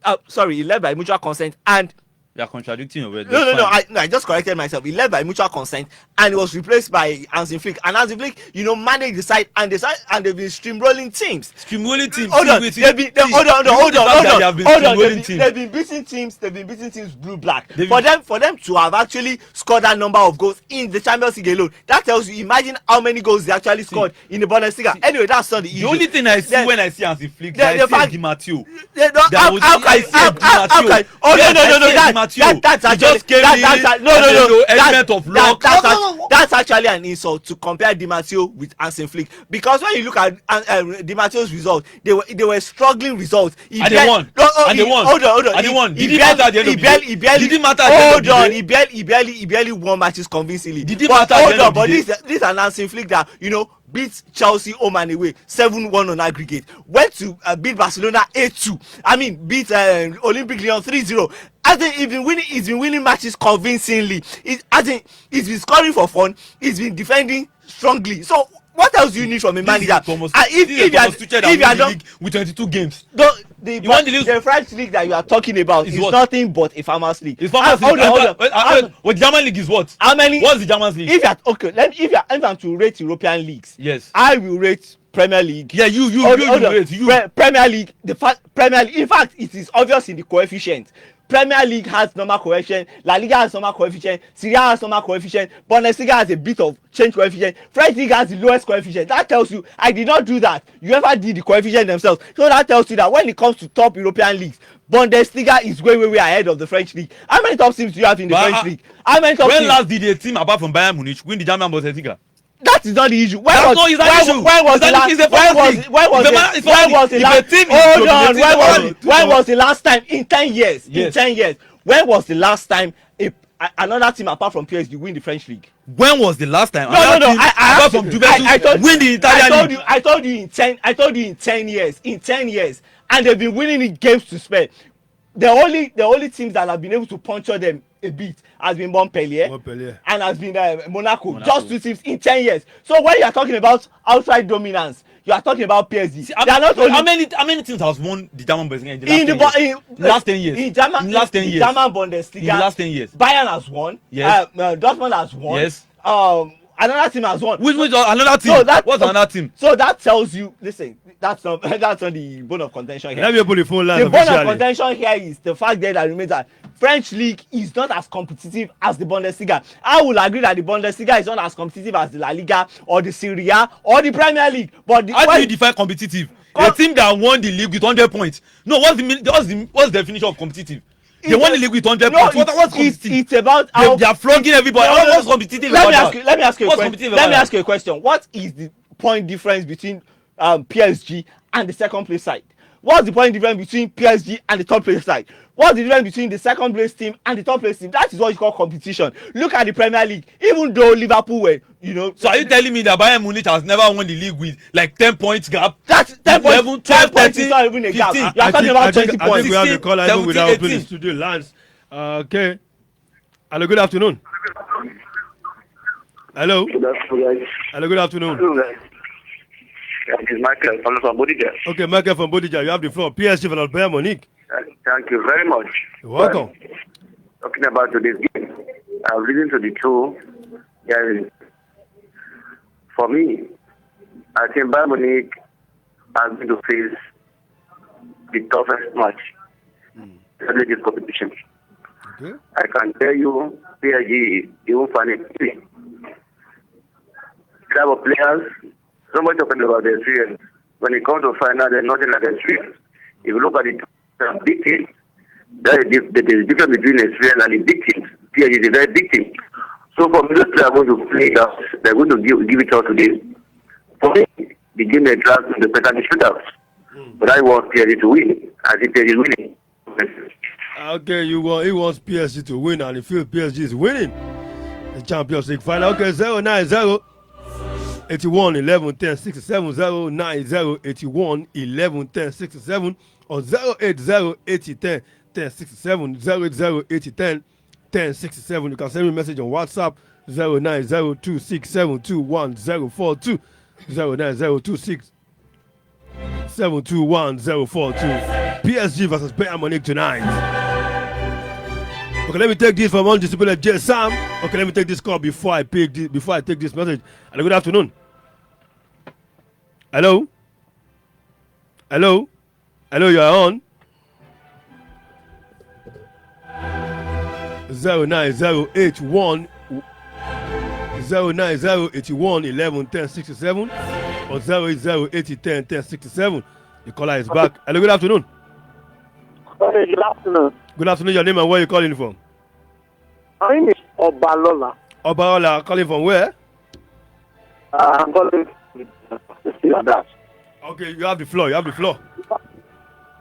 He left by mutual consent and. You are contradicting your word. No. I just corrected myself. He left by mutual consent and he was replaced by Hansi Flick. And Hansi Flick, managed the side and they've been streamrolling teams. Hold on. They've been beating teams blue black. For them to have actually scored that number of goals in the Champions League alone, that tells you, imagine how many goals they actually scored in the Bundesliga. Anyway, that's not the issue. The only thing I see when I see Hansi Flick, I see Di Matteo. Matteo. That's He just came in. No. Element of luck. That's actually an insult to compare Di Matteo with Hansen Flick, because when you look at Di Matteo's results, they were struggling results. And they won. Hold on. And they won. Did it matter at the end of the day? Did it matter? Hold on. He barely won matches convincingly. Did it matter at the end of the day? But this is an Hansen Flick that beat Chelsea home and away 7-1 on aggregate. Went to beat Barcelona 8-2. I mean, beat Olympic Lyon 3-0. I think he's been winning matches convincingly. I think he's been scoring for fun. He's been defending strongly. So what else do you need from a manager? If you are done with 22 games, the French league that you are talking about is nothing but a farmers league. It's farmers league. What German league is what? How many? What's the German league? If I'm to rate European leagues, yes, I will rate Premier League. Yeah, you rate Premier League. Premier League. In fact, it is obvious in the coefficient. Premier League has normal coefficient, La Liga has normal coefficient, Serie A has normal coefficient, Bundesliga has a bit of change coefficient, French League has the lowest coefficient. That tells you I did not do that. UEFA did the coefficient themselves. So that tells you that when it comes to top European leagues, Bundesliga is way ahead of the French League. How many top teams do you have in the French League? How many top teams? When last did a team apart from Bayern Munich win the German Bundesliga? That is not the issue. When was the last time in 10 years? Yes. In 10 years. When was the last time another team apart from PSG win the French league? When was the last time? Apart from Juventus win the Italian league. I told you in 10 years. In 10 years, and they've been winning in games to spare. The only teams that have been able to puncture them a bit has been Montpellier and has been Monaco. Just 2 teams in 10 years. So when you are talking about outright dominance, you are talking about PSG. See, how many teams has won the German Bundesliga in the last 10 years? In German Bundesliga, in the last 10 years, Bayern has won. Yes. Dortmund has won. Yes. Another team has won. Which another team? What's another team? So that tells you. Listen, that's not the bone of contention here. Let me put the phone line. The bone of contention here is the fact that remains that French league is not as competitive as the Bundesliga. I will agree that the Bundesliga is not as competitive as the La Liga or the Serie A or the Premier League. But how do you define competitive? A team that won the league with 100 points. No, what's the definition of competitive? They won the league with 100 points. What's competitive? It's about how they are flogging everybody. What's competitive? Let me ask you a question. What is the point difference between PSG and the second place side? What's the point difference between PSG and the top place side? What's the difference between the second place team and the top place team? That is what you call competition. Look at the Premier League. Even though Liverpool were, So are you telling me that Bayern Munich has never won the league with like 10 points gap? That's 10 points. 12 points is not even a gap. You are talking about 20 points. I think we have the caller even without opening the studio lines. Okay. Hello, good afternoon. Hello. Good afternoon. Hello, good afternoon. This is Michael from Bodija. Okay, Michael from Bodija, you have the floor. PSG for Bayern Munich. Thank you very much. You're welcome. Talking about today's game, I've listened to the two. For me, I think Bayern Munich has going to face the toughest match in this competition. Okay. I can tell you, PSG, you won't find it easy. Type of players, so much talking about the experience. When it comes to final, there's nothing like experience. If you look at the big teams, there is a difference between experience and the big teams. PSG is a very big team. So for me, those players are going to play it out. They're going to give it out today. For me, the game they draft the better the shootouts. But I want PSG to win. I think PSG is winning. Okay, he wants PSG to win, and he feels PSG is winning the Champions League final. Okay, 090 81 11 10 67 090 81 11 10 67 or 080 80 10 10 67 080 80 10 10 67. You can send me a message on WhatsApp 090 2672 1042 090 2672 1042. PSG versus Bayern Munich tonight. Okay, let me take this from undisciplined J Sam. Okay, let me take this call before I take this message. Hello, good afternoon. Hello? Hello? Hello, you are on. 09081 09081 11 10 67 or 080 80 10 10 67. The caller is back. Hello, good afternoon. Good afternoon. Good afternoon. Your name and where you calling from? My name is Obalola. Obaola, calling from where? I'm calling from that. Okay, you have the floor. You have the floor.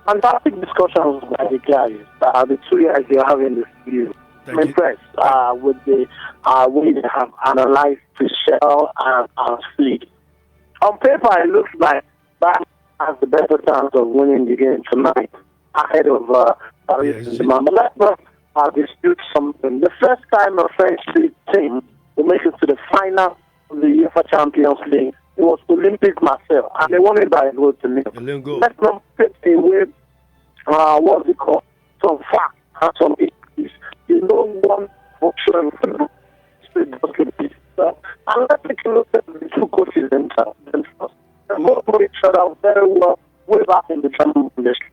Fantastic discussions by the guys. The 2 guys you're having this studio. I'm impressed with the way they have analyzed the shell and fleet. On paper, it looks like that has the better chance of winning the game tonight ahead of Paris Saint-Germain. But let's not dispute something. The first time a French league team will make it to the final of the UEFA Champions League, it was Olympique Marseille, and they won it by a goal to nil. Let's not take away what's it called? Some facts and some issues. You know, one option and let's take a look at the two coaches themselves. They both know each other very well way back in the German industry.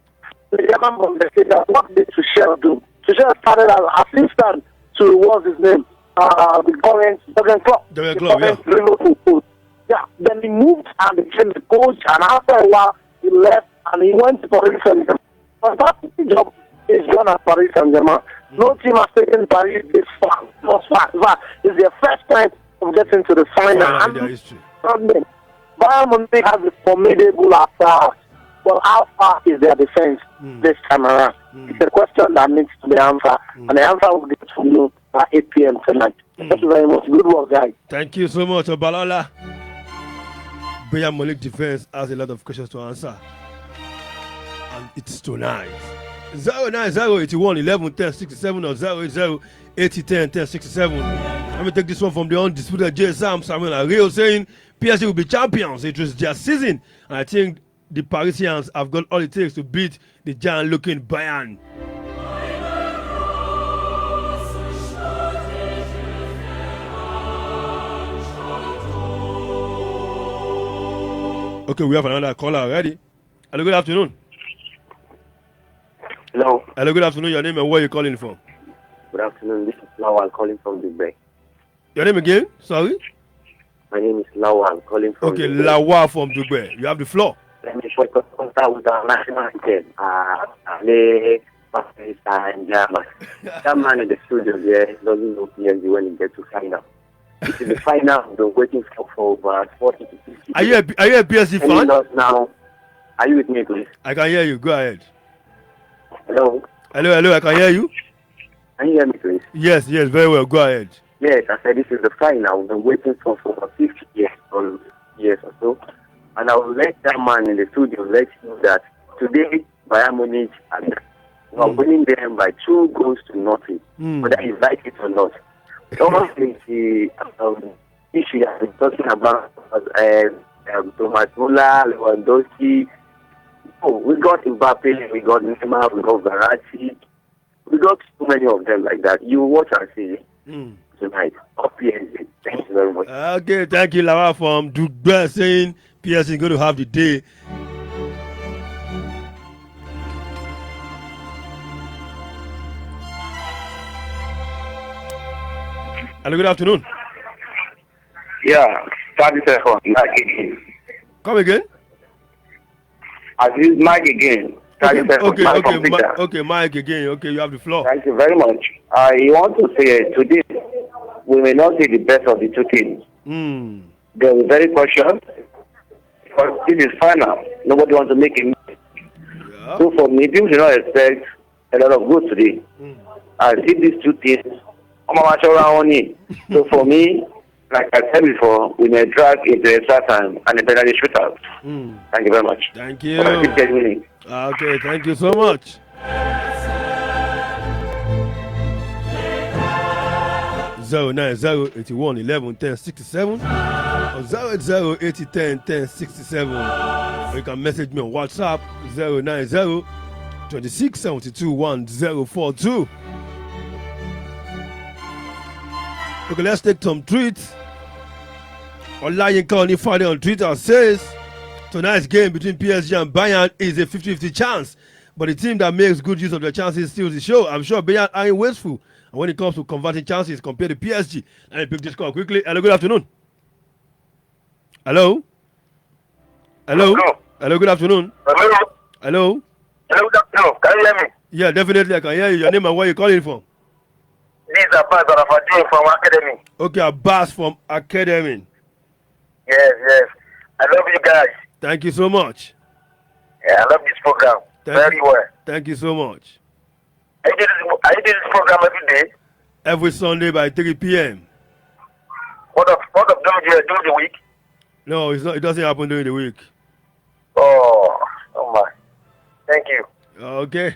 The German Bundesliga, what did Tuchel do? Tuchel started as assistant to, what's his name? The current Jurgen Klopp. Liverpool coach. Yeah, then he moved and became the coach, and after a while, he left and he went to Paris Saint-Germain. Fantastic job is done at Paris Saint-Germain. No team has taken Paris this far. It's their first time of getting to the final. And Bayern Munich has a formidable attack. Well, how far is their defense this time around? It's a question that needs to be answered, and the answer will get to you at 8 p.m. tonight. Thank you very much. Good work, guys. Thank you so much, Obalola. Bayern Munich defense has a lot of questions to answer, and it's tonight. 09081 11 10 67 or 080 80 10 10 67. Let me take this one from the undisputed J. Sam Samuel Ariel saying PSG will be champions. It was their season, and I think the Parisians have got all it takes to beat the giant-looking Bayern. Okay, we have another caller already. Hello, good afternoon. Hello. Hello, good afternoon. Your name and where are you calling from? Good afternoon. This is Lawal calling from Dubai. Your name again? Sorry? My name is Lawal calling from Okay, Dubai. Lawal from Dubai. You have the floor. Let me first start with our national anthem. That man in the studio there doesn't know PSG when he gets to final. This is the final I've been waiting for about 40 to 50. Are you a PSG fan? Now, are you with me, please? I can hear you. Go ahead. Hello? Hello, I can hear you. Can you hear me, please? Yes, very well. Go ahead. Yes, I said this is the final we've been waiting for 50 years or so. And I will let that man in the studio let you know that today Bayern Munich are winning them by 2 goals to nothing, whether you like it or not. Thomas is the issue I've been talking about Thomas Muller, Lewandowski. Oh, we got Mbappe, we got Neymar, we got Verratti. We got so many of them like that. You watch and see tonight. Up PSG. Thank you very much. Okay, thank you, Lawa from Dubai saying PSG is going to have the day. Hello, good afternoon. Yeah, 30 seconds. Mike again. Come again? Aziz, Mike again. 30 seconds. Okay, Mike again. Okay, you have the floor. Thank you very much. I want to say today we may not see the best of the two teams. They were very cautious because this is final. Nobody wants to make a mistake. Yeah. So for me, people should not expect a lot of goals today. I see these two teams. So for me, like I said before, we may drag into extra time and a penalty shootout. Thank you very much. Thank you. Okay, thank you so much. 09081 11 10 67 or 080 80 10 10 67. Or you can message me on WhatsApp 090 26 72 1042. Okay, let's take some tweets. Olayinka Onifade on Twitter says tonight's game between PSG and Bayern is a 50-50 chance, but the team that makes good use of their chances steals the show. I'm sure Bayern aren't wasteful, and when it comes to converting chances compared to PSG, let me pick this call quickly. Hello, good afternoon. Hello. Hello. Hello, good afternoon. Hello. Hello. Hello, good afternoon. Can you hear me? Yeah, definitely I can hear you. Your name and where you calling from? This is Abbas Arafadin from Academy. Okay, Abbas from Academy. Yes, yes. I love you guys. Thank you so much. Yeah, I love this program very well. Thank you so much. I do this program every day. Every Sunday by 3 p.m. What of during the week? No, it's not. It doesn't happen during the week. Oh my. Thank you. Okay.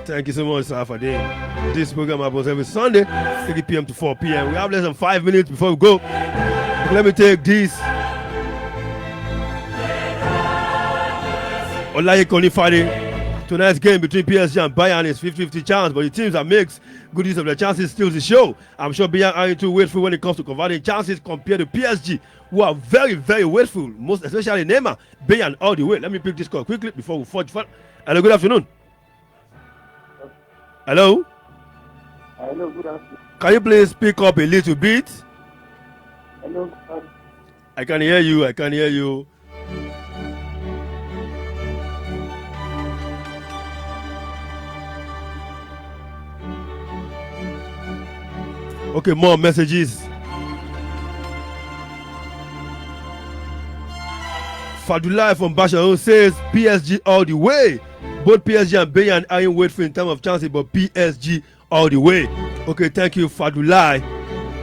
Thank you so much, sir, for doing this program happens every Sunday, 3 p.m. to 4 p.m. We have less than 5 minutes before we go. Let me take this. Olayekoni Friday. Tonight's game between PSG and Bayern is 50-50 chance, but the teams that makes good use of their chances steals the show. I'm sure Bayern are too wasteful when it comes to converting chances compared to PSG, who are very, very wasteful, most especially Neymar. Bayern all the way. Let me pick this call quickly before we forge further. Hello, good afternoon. Hello? Hello, good afternoon. Can you please speak up a little bit? Hello, I can hear you. I can hear you. Okay, more messages. Fadulai from Basharon says PSG all the way. Both PSG and Bayern are in wait for in terms of chances, but PSG all the way. Okay, thank you, Fadulai,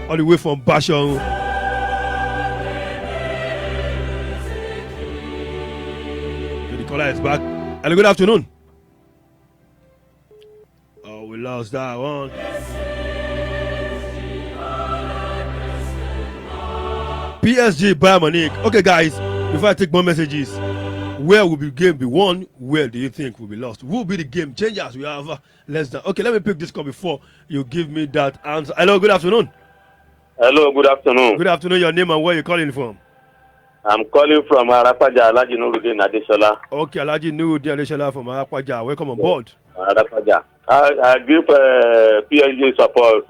all the way from Basharon. Okay, the caller is back. Hello, good afternoon. Oh, we lost that one. PSG Bayern Munich. Okay, guys, before I take more messages, where will the game be won? Where do you think will be lost? Who will be the game changers? We have less than. Okay, let me pick this call before you give me that answer. Hello, good afternoon. Hello, good afternoon. Good afternoon. Your name and where you calling from? I'm calling from Arapaja, Alhaji Nuruddin Adesola. Okay, Alhaji Nuruddin Adesola from Arapaja. Welcome on board. Arapaja. I give PSG support.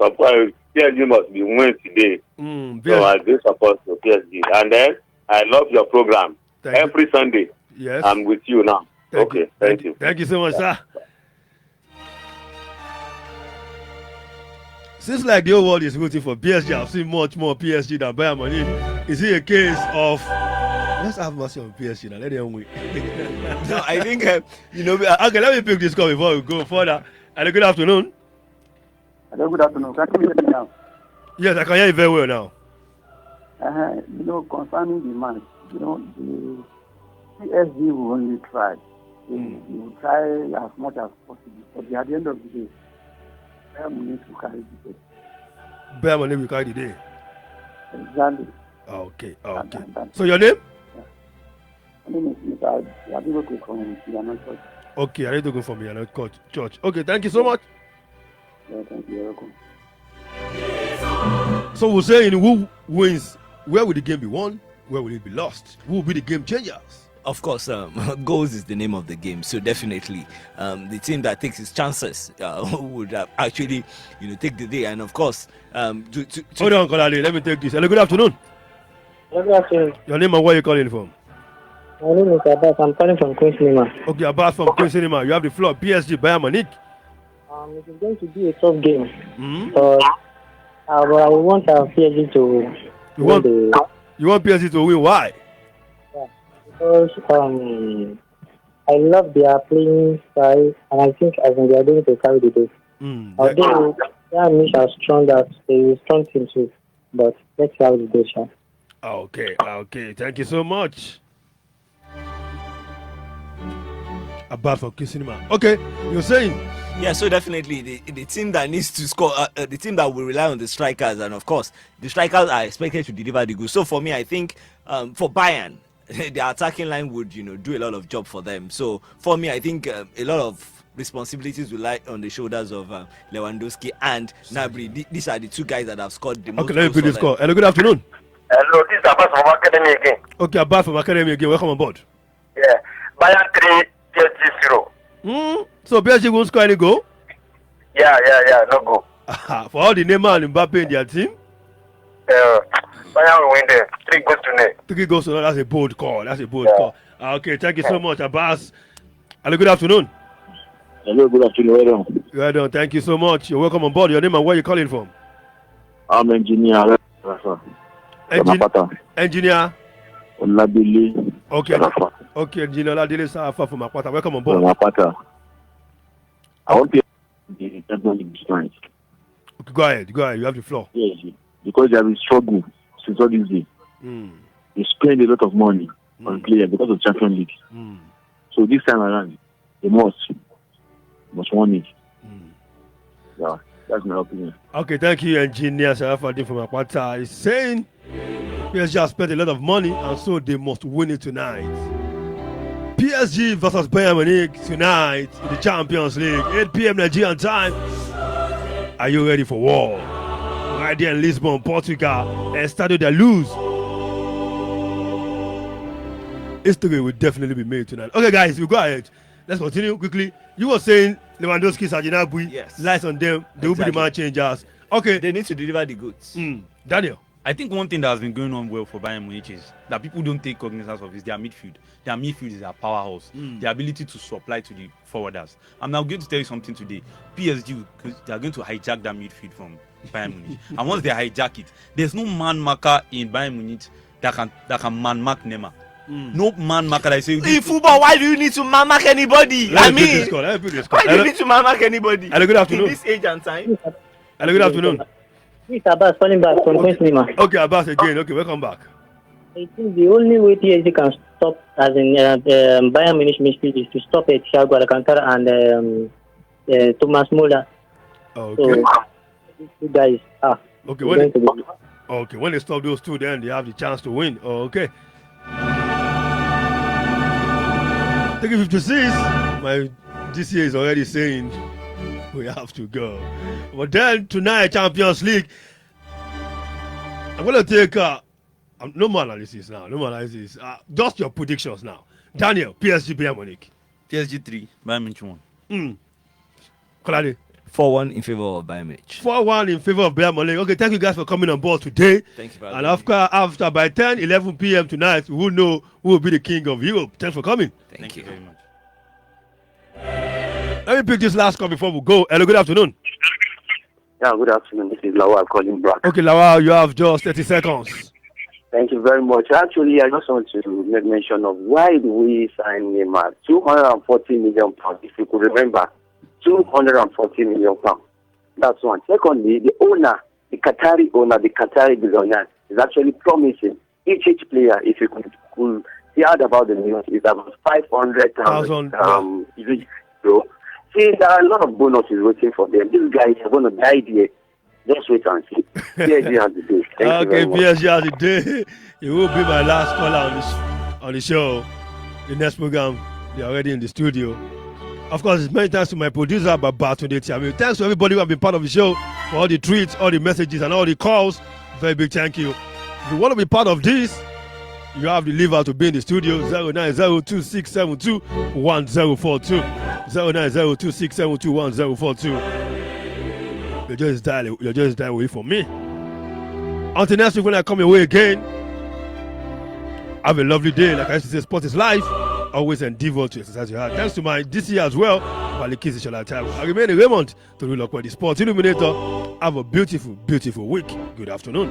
PSG must be win today. So I give support to PSG. And then I love your program. Every Sunday. Yes. I'm with you now. Thank you. Thank you so much, sir. Seems like the whole world is rooting for PSG. I've seen much more PSG than Bayern Munich. Is it a case of let's have mercy on PSG now? Let them win. No, I think okay, let me pick this call before we go further. Hello, good afternoon. Hello, good afternoon. Can you hear me now? Yes, I can hear you very well now. Concerning the match, the PSG will only try. They will try as much as possible. But at the end of the day, Bayern Munich will carry the day. Bayern Munich will carry the day. Exactly. Okay. So your name? My name is Mr. Adegoke from Yano Church. Okay, I need to go from Yano Church. Okay, thank you so much. Yeah, thank you. You're welcome. So we're saying who wins? Where will the game be won? Where will it be lost? Who will be the game changers? Of course, goals is the name of the game. So definitely, the team that takes its chances would actually, take the day. And of course, hold on, Kolade. Let me take this. Hello, good afternoon. Good afternoon. Your name and where you calling from? My name is Abbas. I'm calling from Queen Cinema. Okay, Abbas from Queen Cinema. You have the floor. PSG Bayern Munich. It is going to be a tough game. But I want our PSG to win the. You want PSG to win? Why? Yeah, because I love their playing style, and I think they are going to carry the day. Although they are not as strong as a strong team too, but let's see how the day shall. Okay. Thank you so much. Abbas from Queen Cinema. Okay, you're saying. Yeah, so definitely the team that needs to score, the team that will rely on the strikers, and of course the strikers are expected to deliver the goal. So for me, I think for Bayern, the attacking line would do a lot of job for them. So for me, I think a lot of responsibilities will lie on the shoulders of Lewandowski and Gnabry. These are the two guys that have scored the most. Okay, let me put this call. Hello, good afternoon. Hello, this is Abbas from Academy again. Okay, Abbas from Academy again. Welcome on board. Yeah, Bayern 3, PSG 0. So PSG won't score any goal? Yeah, no goal. For all the Neymar and Mbappe in their team? Bayern will win there. 3 goals to nil. 3 goals to nil. That's a bold call. Call. Okay, thank you so much, Abbas. Hello, good afternoon. Hello, good afternoon. Well done. Thank you so much. You're welcome on board. Your name and where you calling from? I'm engineer. Engineer. Olabili. Okay. Okay, engineer Oladile Sarafa from Apata. Welcome on board. From Apata. I want to be this night. Okay, go ahead. You have the floor. Yes, because they have been struggling since all this day. They spend a lot of money on players because of Champions League. So this time around, they must win it. Yeah, that's my opinion. Okay, thank you, engineer Sarafadin from Apata. He's saying PSG has spent a lot of money and so they must win it tonight. PSG versus Bayern Munich tonight in the Champions League, 8 p.m. Nigerian time. Are you ready for war? Right there in Lisbon, Portugal, Estadio da Luz. History will definitely be made tonight. Okay, guys, we go ahead. Let's continue quickly. You were saying Lewandowski, Sajinabui, yes. Lights on them. They will be the man changers. Okay. They need to deliver the goods. Daniel. I think one thing that has been going on well for Bayern Munich is that people don't take cognizance of is their midfield. Their midfield is their powerhouse. The ability to supply to the forwarders. I'm now going to tell you something today. PSG, they are going to hijack that midfield from Bayern Munich. And once they hijack it, there's no man marker in Bayern Munich that can man mark Neymar. No man marker. I say in football, why do you need to man mark anybody? Why do you need to man mark anybody? Hello, good afternoon. In this age and time. Hello, good afternoon. This Abbas calling back from Cinema. Okay, Abbas again. Okay, welcome back. I think the only way PSG can stop, as in Bayern Munich midfield, is to stop Thiago Alcantara and Thomas Muller. Okay. So, you guys okay, when they stop those two, then they have the chance to win. Okay. Take 56. My DCA is already saying we have to go. But then tonight, Champions League, I'm going to take no more analysis now. Just your predictions now. Daniel, PSG, Bayern Munich. PSG 3, Bayern Munich 1. Kolade. 4-1 in favor of Bayern Munich. 4-1 in favor of Bayern Munich. Okay, thank you guys for coming on board today. Thank you for having me. After by 10, 11 p.m. tonight, we will know who will be the king of Europe. Thanks for coming. Thank you very much. Let me pick this last call before we go. Hello, good afternoon. Yeah, good afternoon. This is Lawal calling back. Okay, Lawal, you have just 30 seconds. Thank you very much. Actually, I just want to make mention of why do we sign Neymar? 240 million pounds, if you could remember. 240 million pounds. That's one. Secondly, the owner, the Qatari owner, the Qatari billionaire, is actually promising each player, if you could hear about the news, is about 500,000 euro. See, there are a lot of bonuses waiting for them. These guys are going to die there. Just wait and see. PSG has the day. Thank you very much. PSG has the day. It will be my last caller on the show. The next program, they're already in the studio. Of course, it's many thanks to my producer, Babatunde Tiami. Thanks to everybody who have been part of the show for all the tweets, all the messages, and all the calls. Very big thank you. If you want to be part of this, you have the lever to be in the studio. 09026721042. 09026721042. You just dial away from me. Until next week when I come your way again, have a lovely day. Like I used to say, sport is life. Always endeavor to exercise your heart. Thanks to my DC as well. I remain a Raymond to relook with the Sports Illuminator. Have a beautiful, beautiful week. Good afternoon.